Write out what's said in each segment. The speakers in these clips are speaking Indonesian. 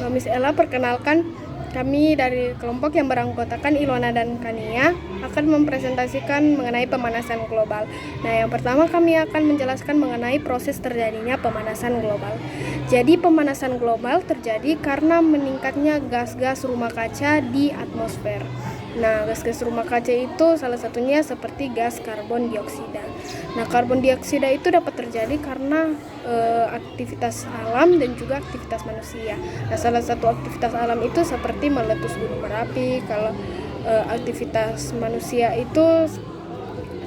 Miss Ella, perkenalkan, kami dari kelompok yang beranggotakan Ilona dan Kania akan mempresentasikan mengenai pemanasan global. Nah, yang pertama kami akan menjelaskan mengenai proses terjadinya pemanasan global. Jadi, pemanasan global terjadi karena meningkatnya gas-gas rumah kaca di atmosfer. Nah, gas-gas rumah kaca itu salah satunya seperti gas karbon dioksida. Nah, karbon dioksida itu dapat terjadi karena aktivitas alam dan juga aktivitas manusia. Nah, salah satu aktivitas alam itu seperti meletus gunung berapi. Kalau aktivitas manusia itu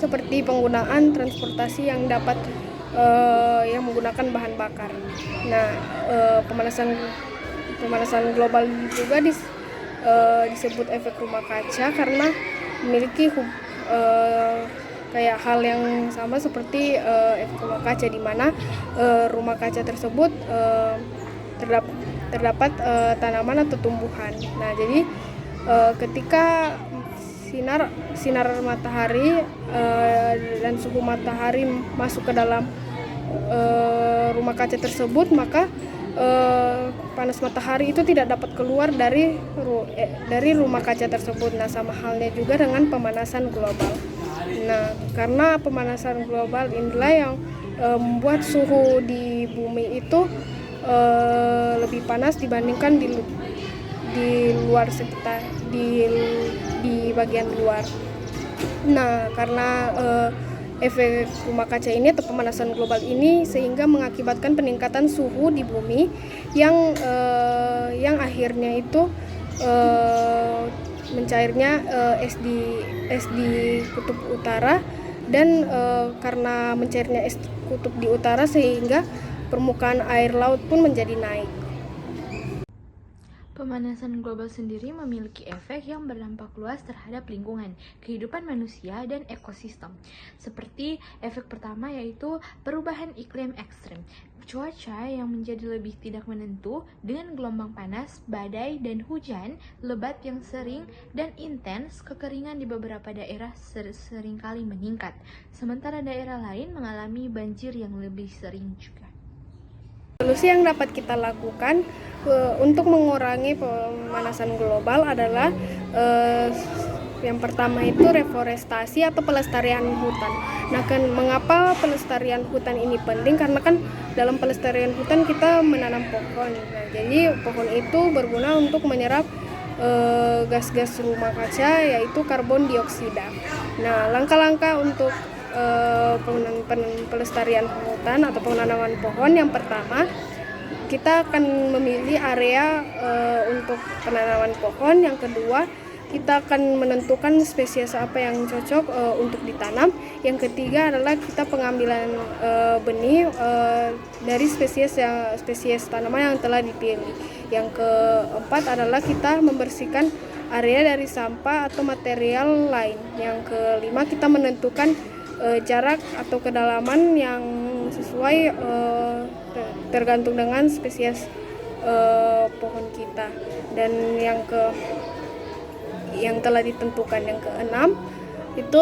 seperti penggunaan transportasi yang dapat yang menggunakan bahan bakar. Nah, pemanasan global juga disebut efek rumah kaca karena memiliki kayak hal yang sama seperti efek rumah kaca, di mana rumah kaca tersebut terdapat tanaman atau tumbuhan. Nah, jadi ketika sinar matahari dan suhu matahari masuk ke dalam rumah kaca tersebut, maka panas matahari itu tidak dapat keluar dari rumah kaca tersebut. Nah, sama halnya juga dengan pemanasan global. Nah, karena pemanasan global inilah yang membuat suhu di bumi itu lebih panas dibandingkan di luar sekitar di bagian luar. Nah, karena efek rumah kaca ini atau pemanasan global ini sehingga mengakibatkan peningkatan suhu di bumi yang akhirnya itu mencairnya es di kutub utara, dan karena mencairnya es kutub di utara sehingga permukaan air laut pun menjadi naik. Pemanasan global sendiri memiliki efek yang berdampak luas terhadap lingkungan, kehidupan manusia, dan ekosistem. Seperti efek pertama yaitu perubahan iklim ekstrem. Cuaca yang menjadi lebih tidak menentu dengan gelombang panas, badai, dan hujan lebat yang sering dan intens. Kekeringan di beberapa daerah seringkali meningkat, sementara daerah lain mengalami banjir yang lebih sering juga. Solusi yang dapat kita lakukan untuk mengurangi pemanasan global adalah yang pertama itu reforestasi atau pelestarian hutan. Nah, mengapa pelestarian hutan ini penting? Karena kan dalam pelestarian hutan kita menanam pohon. Nah, jadi pohon itu berguna untuk menyerap gas-gas rumah kaca, yaitu karbon dioksida. Nah, langkah-langkah untuk pelestarian hutan atau penanaman pohon, yang pertama kita akan memilih area untuk penanaman pohon. Yang kedua, kita akan menentukan spesies apa yang cocok untuk ditanam. Yang ketiga adalah kita pengambilan benih dari spesies tanaman yang telah dipilih. Yang keempat adalah kita membersihkan area dari sampah atau material lain. Yang kelima, kita menentukan jarak atau kedalaman yang sesuai tergantung dengan spesies pohon kita. Dan yang telah ditentukan, yang keenam itu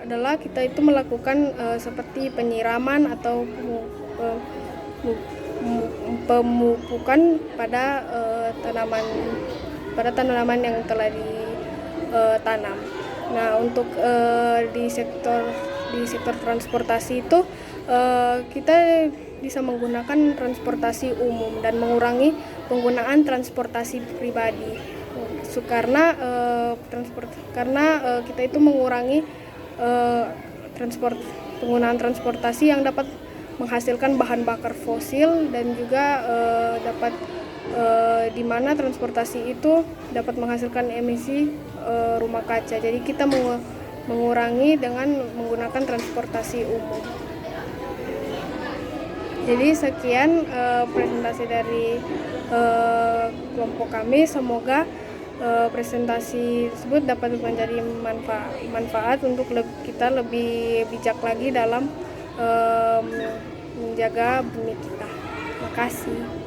adalah kita itu melakukan seperti penyiraman atau pemupukan pada tanaman yang telah ditanam. Nah, untuk di sektor transportasi itu kita bisa menggunakan transportasi umum dan mengurangi penggunaan transportasi pribadi. Karena kita itu mengurangi penggunaan transportasi yang dapat menghasilkan bahan bakar fosil, dan juga dapat di mana transportasi itu dapat menghasilkan emisi rumah kaca. Jadi kita mengurangi dengan menggunakan transportasi umum. Jadi sekian presentasi dari kelompok kami. Semoga presentasi tersebut dapat menjadi manfaat untuk kita lebih bijak lagi dalam menjaga bumi kita. Terima kasih.